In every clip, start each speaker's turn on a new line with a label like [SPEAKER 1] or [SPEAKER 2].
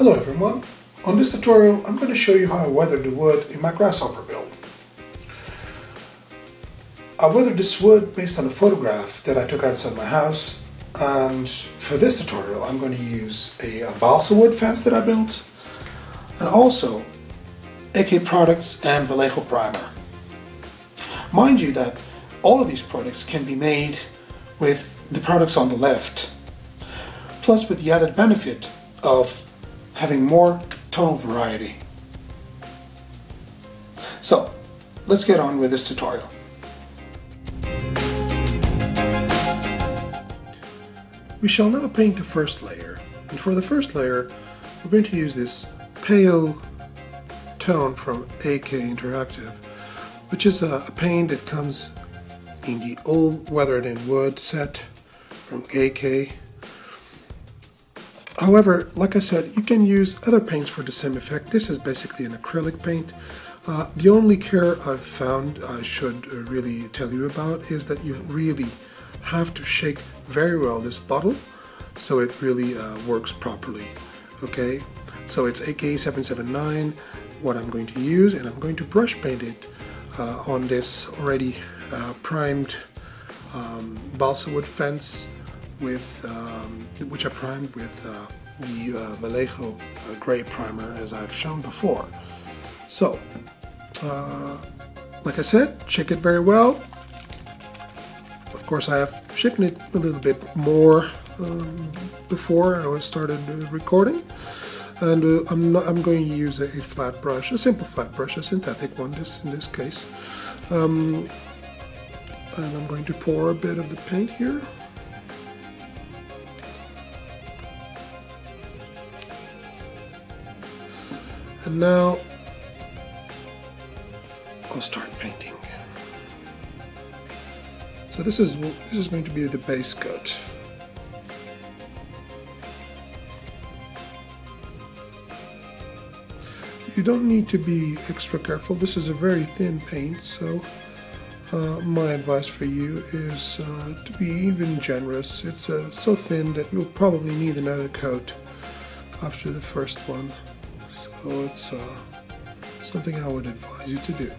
[SPEAKER 1] Hello everyone. On this tutorial I'm going to show you how I weathered the wood in my grasshopper build. I weathered this wood based on a photograph that I took outside my house, and for this tutorial I'm going to use a balsa wood fence that I built and also AK products and Vallejo primer. Mind you that all of these products can be made with the products on the left, plus with the added benefit of having more tonal variety. So let's get on with this tutorial. We shall now paint the first layer, and for the first layer we're going to use this pale tone from AK Interactive, which is a paint that comes in the old weathered in wood set from AK. However, like I said, you can use other paints for the same effect. This is basically an acrylic paint. The only care I've found I should really tell you about is that you really have to shake very well this bottle so it really works properly. Okay, so it's AK779 what I'm going to use, and I'm going to brush paint it on this already primed balsa wood fence with which I primed with the Vallejo gray primer, as I've shown before. So, like I said, shake it very well. Of course, I have shaken it a little bit more before I started recording, and I'm going to use a flat brush, a simple flat brush, a synthetic one. In this case, and I'm going to pour a bit of the paint here. And now I'll start painting. So this is going to be the base coat. You don't need to be extra careful. This is a very thin paint, so my advice for you is to be even generous. It's so thin that you'll probably need another coat after the first one. So it's something I would advise you to do.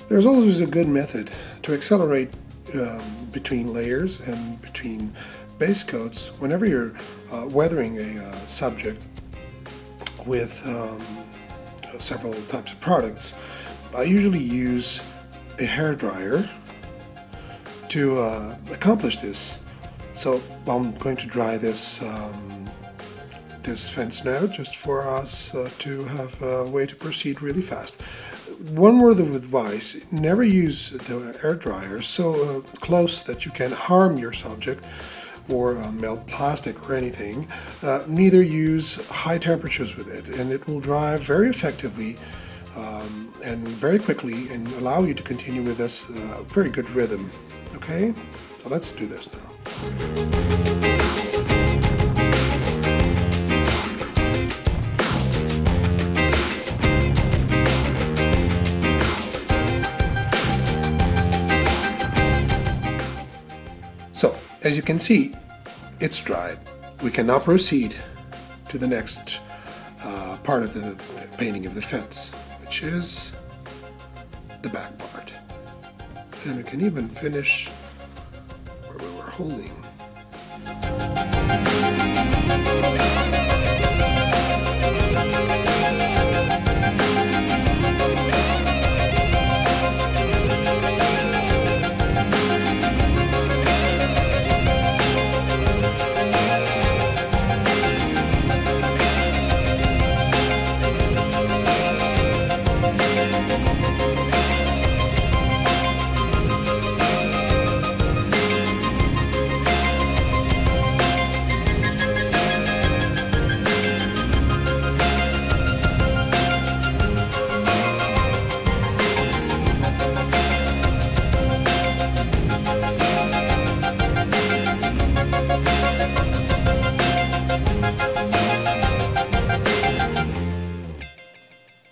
[SPEAKER 1] There's always a good method to accelerate between layers and between base coats whenever you're weathering a subject with several types of products. I usually use a hairdryer to accomplish this. So I'm going to dry this this fence now, just for us to have a way to proceed really fast. One word of advice: never use the air dryer so close that you can harm your subject or melt plastic or anything. Neither use high temperatures with it, and it will dry very effectively and very quickly and allow you to continue with this very good rhythm. Okay, so let's do this now. So, as you can see, it's dried. We can now proceed to the next part of the painting of the fence, which is the back part. And we can even finish where we were holding.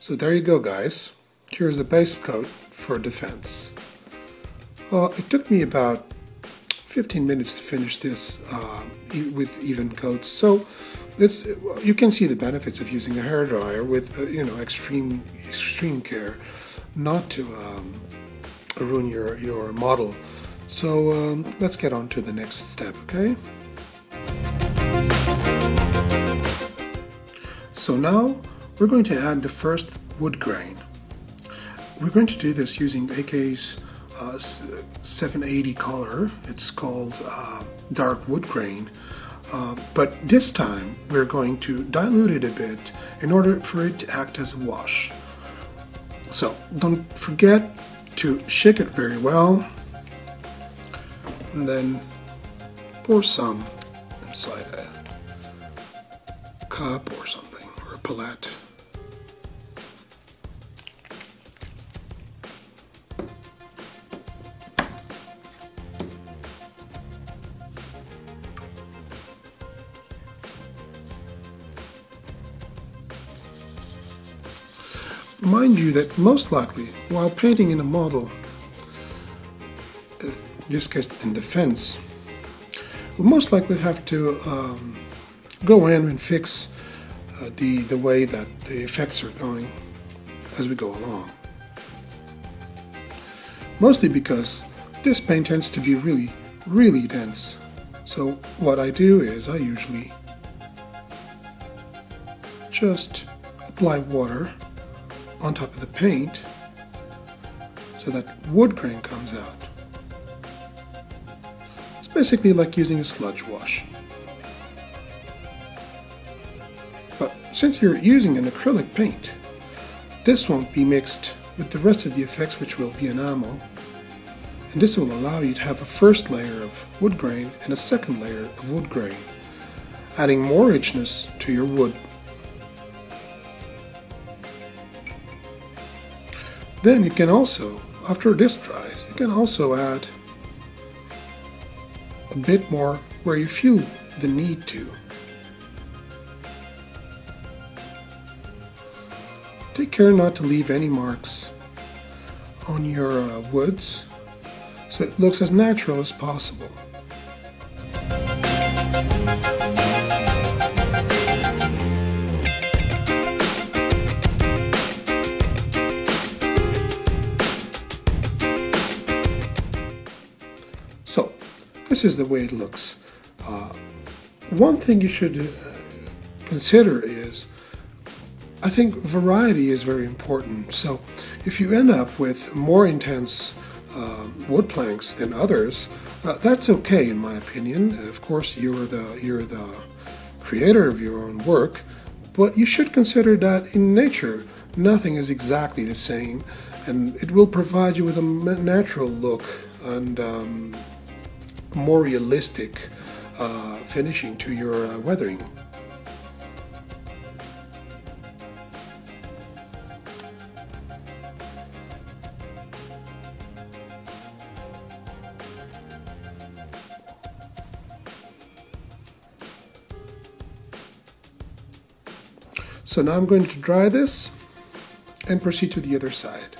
[SPEAKER 1] So there you go, guys. Here's the base coat for defense. It took me about 15 minutes to finish this with even coats. So you can see the benefits of using a hairdryer with extreme care, not to ruin your model. So let's get on to the next step, okay? So now we're going to add the first wood grain. We're going to do this using AK's 780 color. It's called dark wood grain. But this time we're going to dilute it a bit in order for it to act as a wash. So don't forget to shake it very well, and then pour some inside a cup or something, or a palette. Mind you that most likely, while painting in a model, in this case in defense, we'll most likely have to go in and fix the way that the effects are going as we go along. Mostly because this paint tends to be really dense. So what I do is I usually just apply water on top of the paint so that wood grain comes out. It's basically like using a sludge wash. But since you're using an acrylic paint, this won't be mixed with the rest of the effects, which will be enamel, and this will allow you to have a first layer of wood grain and a second layer of wood grain, adding more richness to your wood. Then you can also, after this dries, you can also add a bit more where you feel the need to. Take care not to leave any marks on your woods, so it looks as natural as possible. So, this is the way it looks. One thing you should consider is, I think variety is very important. So, if you end up with more intense wood planks than others, that's okay in my opinion. Of course, you're the creator of your own work, but you should consider that in nature, nothing is exactly the same, and it will provide you with a natural look and more realistic finishing to your weathering. So now I'm going to dry this and proceed to the other side.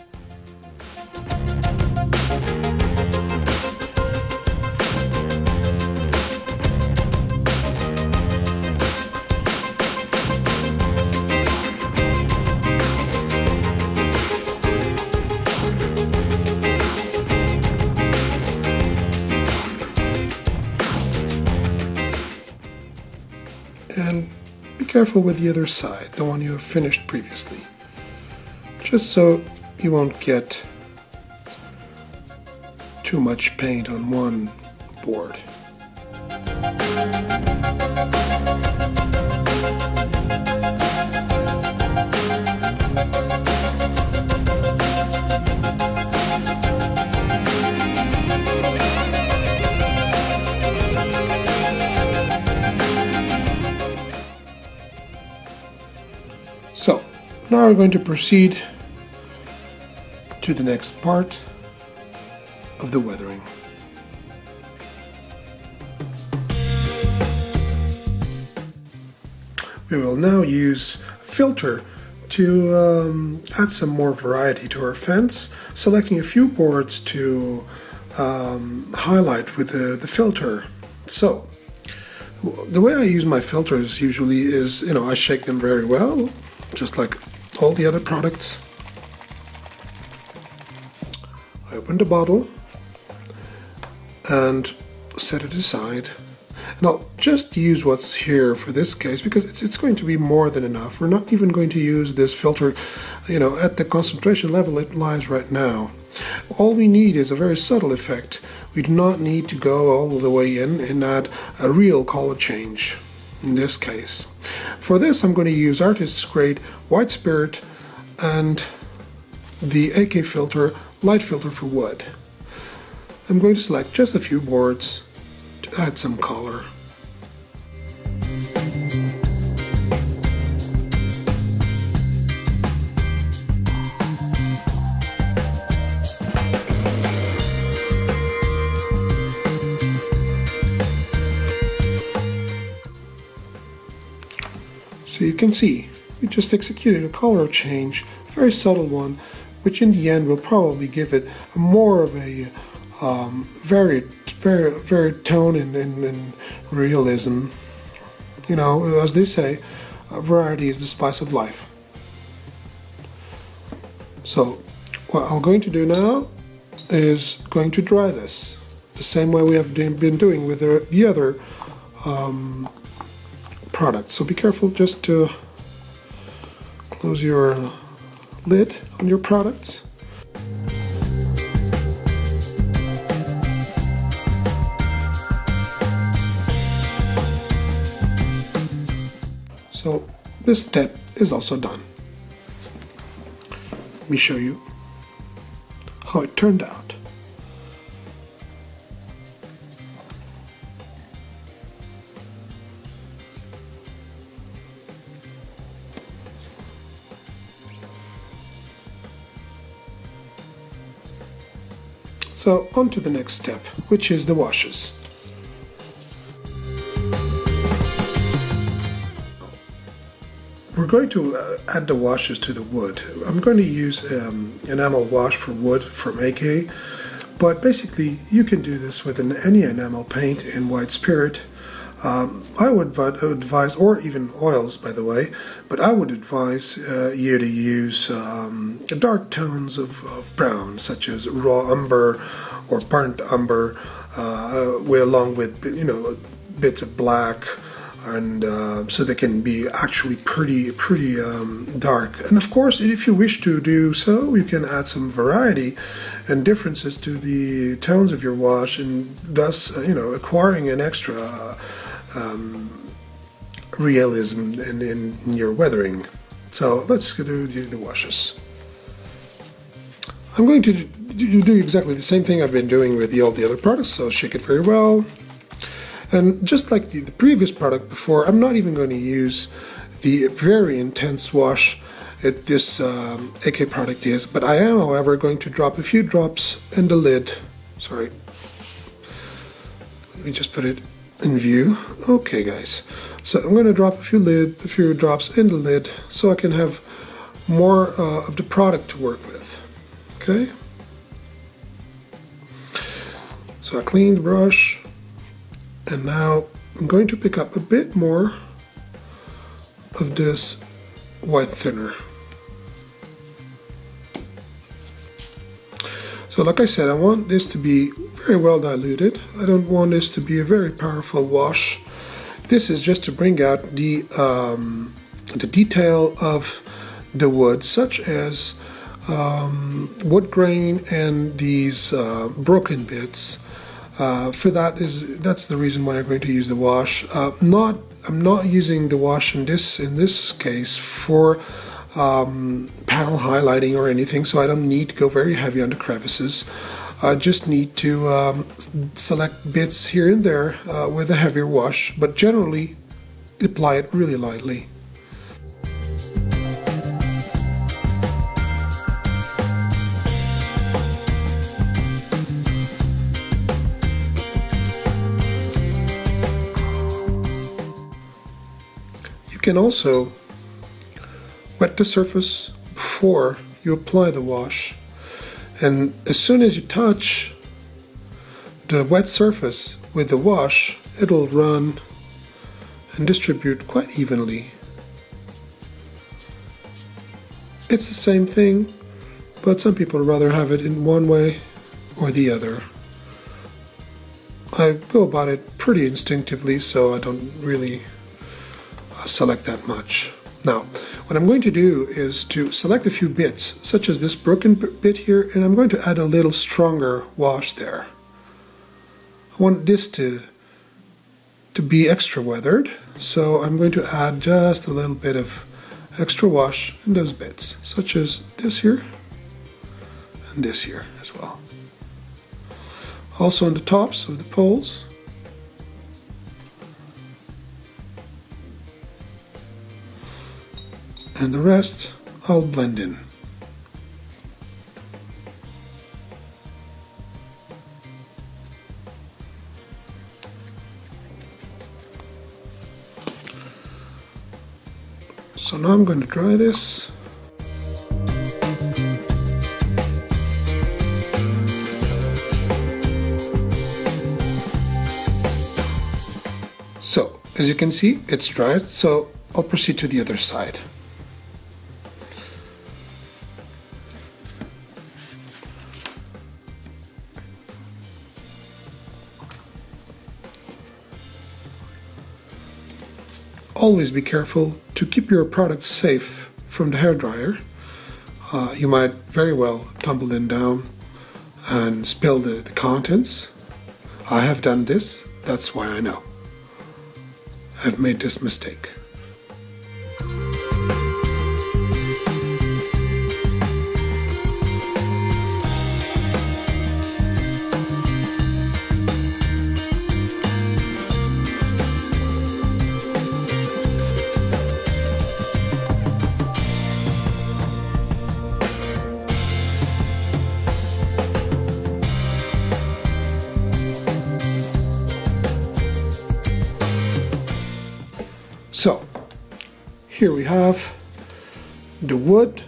[SPEAKER 1] And be careful with the other side, the one you have finished previously, just so you won't get too much paint on one board. So, now we're going to proceed to the next part of the weathering. We will now use a filter to add some more variety to our fence, selecting a few boards to highlight with the filter. So, the way I use my filters usually is, I shake them very well, just like all the other products. I open the bottle and set it aside. And I'll just use what's here for this case because it's going to be more than enough. We're not even going to use this filter, at the concentration level it lies right now. All we need is a very subtle effect. We do not need to go all the way in and add a real color change in this case. For this I'm going to use Artist's Grade White Spirit and the AK filter Light Filter for Wood. I'm going to select just a few boards to add some color. So you can see, we just executed a color change, very subtle one, which in the end will probably give it more of a varied tone and realism. As they say, variety is the spice of life. So what I'm going to do now is going to dry this the same way we have been doing with the other products. So be careful just to close your lid on your products. So this step is also done. Let me show you how it turned out. So on to the next step, which is the washes. We're going to add the washes to the wood. I'm going to use enamel wash for wood from AK, but basically you can do this with any enamel paint in White Spirit. I would advise, or even oils by the way, but I would advise you to use dark tones of brown, such as raw umber or burnt umber, along with bits of black, and so they can be actually pretty dark. And of course, if you wish to do so, you can add some variety and differences to the tones of your wash, and thus acquiring an extra realism in your weathering. So let's do the washes. I'm going to do exactly the same thing I've been doing with all the other products, so shake it very well. And just like the previous product before, I'm not even going to use the very intense wash that this AK product is, but I am, however, going to drop a few drops in the lid. Sorry. Let me just put it in view. Okay, guys. So I'm going to drop a few drops in the lid so I can have more of the product to work with. Okay. So I cleaned the brush, and now I'm going to pick up a bit more of this white thinner. So like I said, I want this to be very well diluted. I don't want this to be a very powerful wash. This is just to bring out the detail of the wood, such as wood grain and these broken bits. That's the reason why I'm going to use the wash. I'm not using the wash in this case for panel highlighting or anything, so I don't need to go very heavy on the crevices. I just need to select bits here and there with a heavier wash, but generally apply it really lightly. You can also wet the surface before you apply the wash, and as soon as you touch the wet surface with the wash, it'll run and distribute quite evenly. It's the same thing, but some people rather have it in one way or the other. I go about it pretty instinctively, so I don't really select that much. Now, what I'm going to do is to select a few bits, such as this broken bit here, and I'm going to add a little stronger wash there. I want this to be extra weathered, so I'm going to add just a little bit of extra wash in those bits, such as this here and this here as well. Also on the tops of the poles. And the rest I'll blend in. So now I'm going to dry this. So, as you can see, it's dried, so I'll proceed to the other side. Always be careful to keep your product safe from the hairdryer. You might very well tumble them down and spill the contents. I have done this, that's why I know. I've made this mistake. So, here we have the wood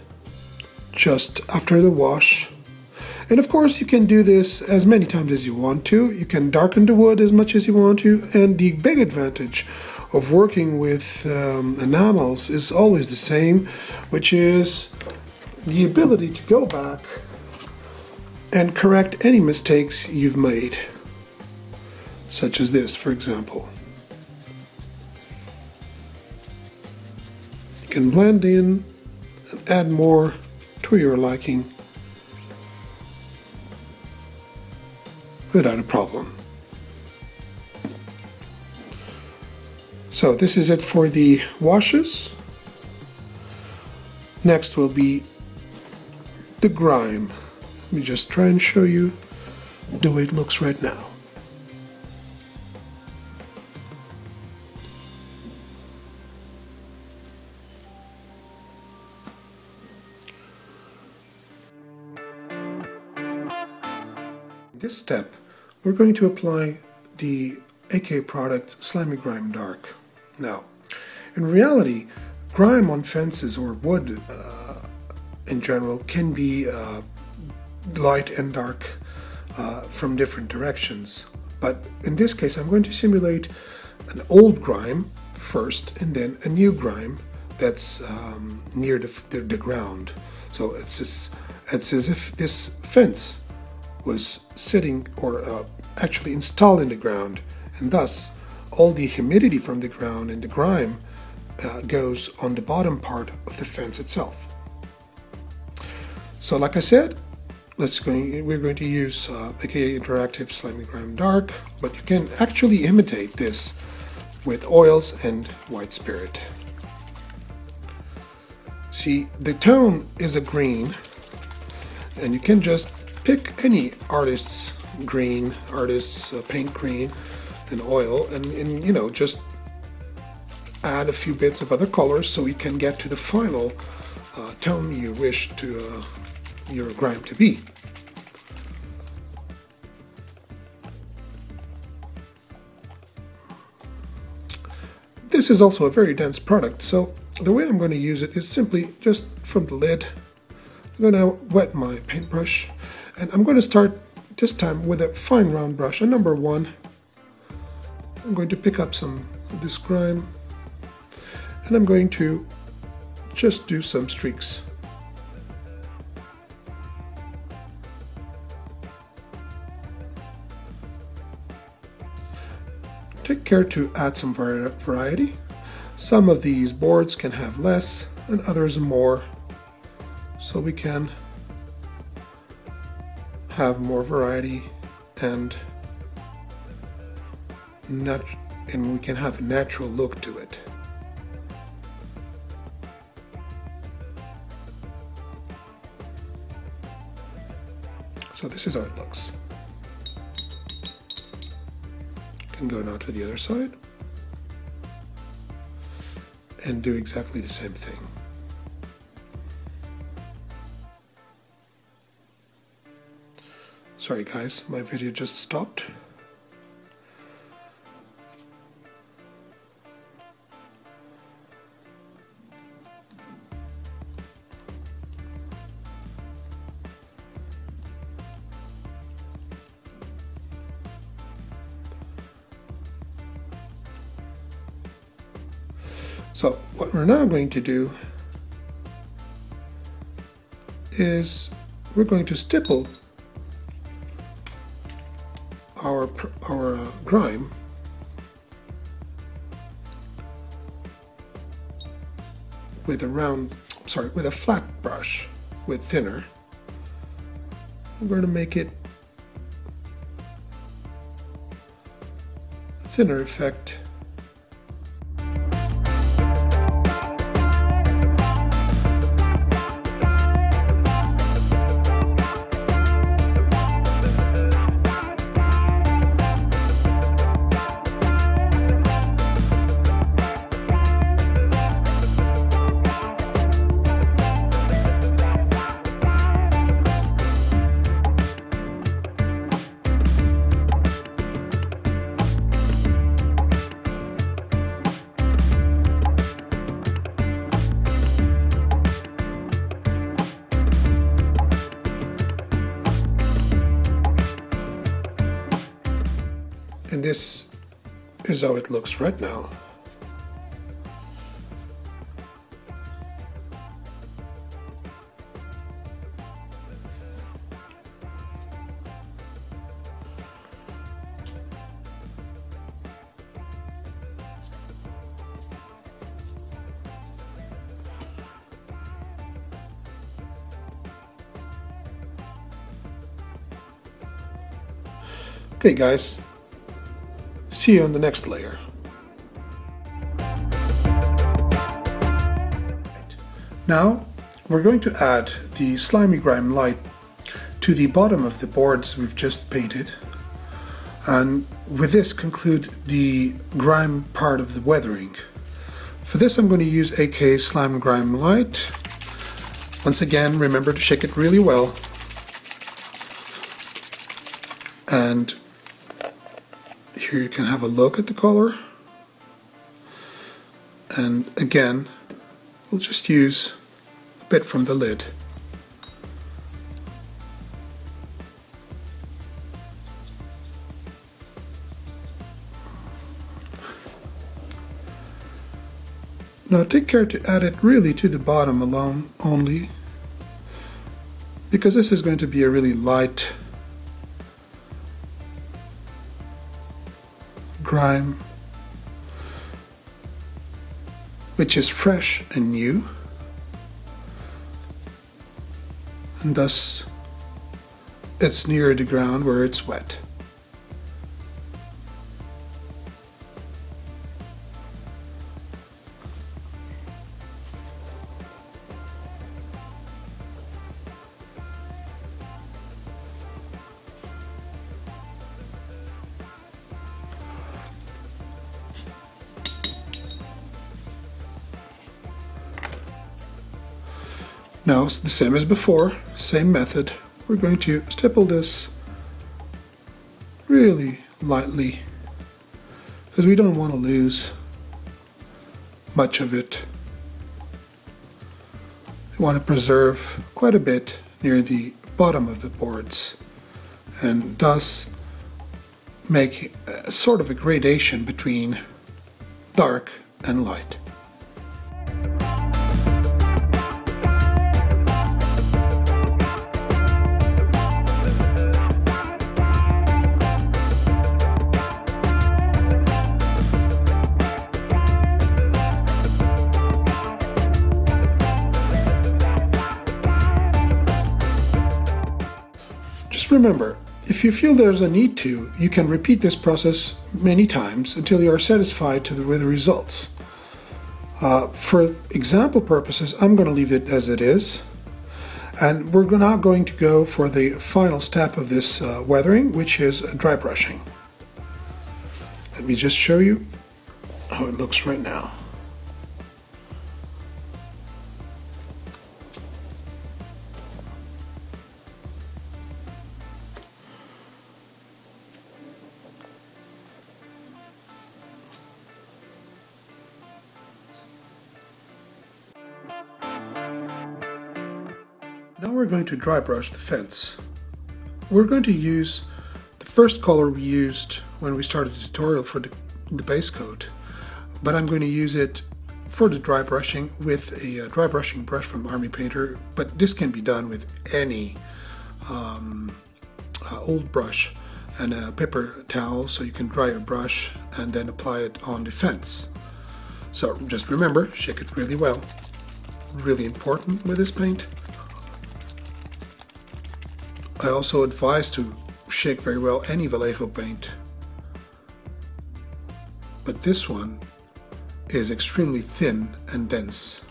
[SPEAKER 1] just after the wash. And of course you can do this as many times as you want to. You can darken the wood as much as you want to. And the big advantage of working with enamels is always the same, which is the ability to go back and correct any mistakes you've made. Such as this, for example. You can blend in and add more to your liking without a problem. So this is it for the washes. Next will be the grime. Let me just try and show you the way it looks right now. In this step, we're going to apply the AK product Slimy Grime Dark. Now, in reality, grime on fences or wood in general can be light and dark from different directions. But in this case, I'm going to simulate an old grime first and then a new grime that's near the ground. So it's as if this fence was sitting or actually installed in the ground, and thus all the humidity from the ground and the grime goes on the bottom part of the fence itself. So like I said, we're going to use AKA Interactive Slimy Grime Dark, but you can actually imitate this with oils and white spirit. See, the tone is a green, and you can just pick any artist's green, paint green and oil, and you know, just add a few bits of other colors so you can get to the final tone you wish to your grime to be. This is also a very dense product, so the way I'm going to use it is simply just from the lid. I'm going to wet my paintbrush, and I'm going to start this time with a fine round brush, a number 1. I'm going to pick up some of this grime, and I'm going to just do some streaks. Take care to add some variety. Some of these boards can have less and others more, so we can have more variety and we can have a natural look to it. So this is how it looks. Can go now to the other side and do exactly the same thing. Sorry guys, my video just stopped. So what we're now going to do is we're going to stipple our grime with a flat brush with thinner. I'm going to make it thinner effect. And this is how it looks right now. Okay guys, see you on the next layer. Now we're going to add the Slimy Grime light to the bottom of the boards we've just painted, and with this conclude the grime part of the weathering. For this I'm going to use AK Slime Grime light. Once again, remember to shake it really well, and here you can have a look at the color. And again, we'll just use a bit from the lid. Now take care to add it really to the bottom alone only, because this is going to be a really light grime, which is fresh and new, and thus it's near the ground where it's wet. Now it's the same as before, same method. We're going to stipple this really lightly because we don't want to lose much of it you want to preserve quite a bit near the bottom of the boards, and thus make sort of a gradation between dark and light. Just remember, if you feel there's a need to, you can repeat this process many times until you are satisfied with the results. For example purposes, I'm going to leave it as it is, and we're now going to go for the final step of this weathering, which is dry brushing. Let me just show you how it looks right now. Now we're going to dry brush the fence. We're going to use the first color we used when we started the tutorial for the base coat, but I'm going to use it for the dry brushing with a dry brushing brush from Army Painter, but this can be done with any old brush and a paper towel, so you can dry your brush and then apply it on the fence. So just remember, shake it really well. Really important with this paint. I also advise to shake very well any Vallejo paint, but this one is extremely thin and dense.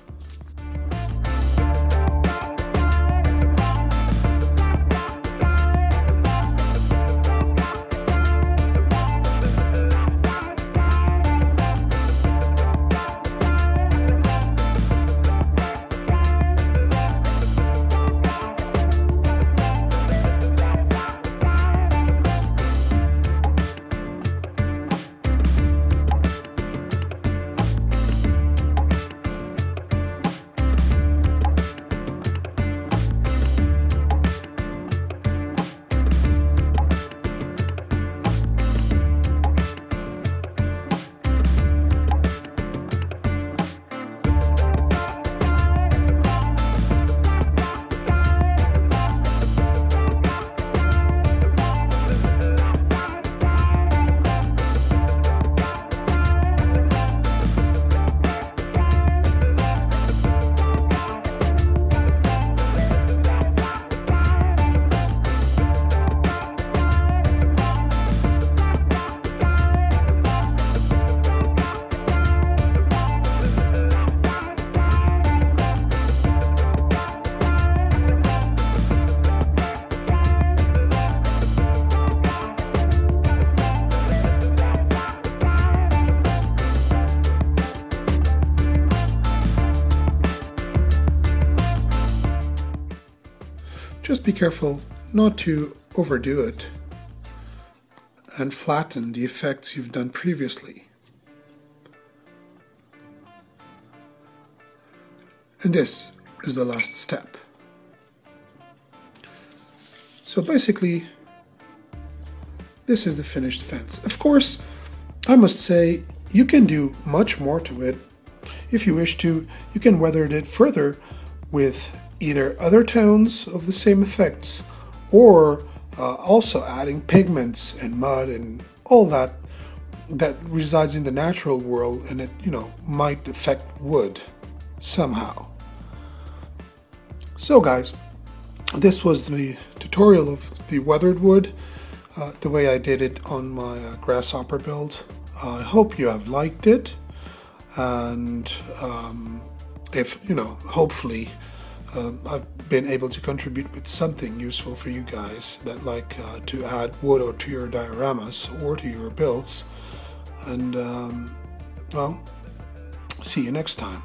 [SPEAKER 1] Just be careful not to overdo it and flatten the effects you've done previously. And this is the last step. So basically, this is the finished fence. Of course, I must say, you can do much more to it. If you wish to, you can weather it further with either other tones of the same effects, or also adding pigments and mud and all that resides in the natural world, and it, might affect wood somehow. So guys, this was the tutorial of the weathered wood, the way I did it on my grasshopper build. I hope you have liked it, and if, hopefully I've been able to contribute with something useful for you guys that like to add wood or to your dioramas or to your builds. And well, see you next time.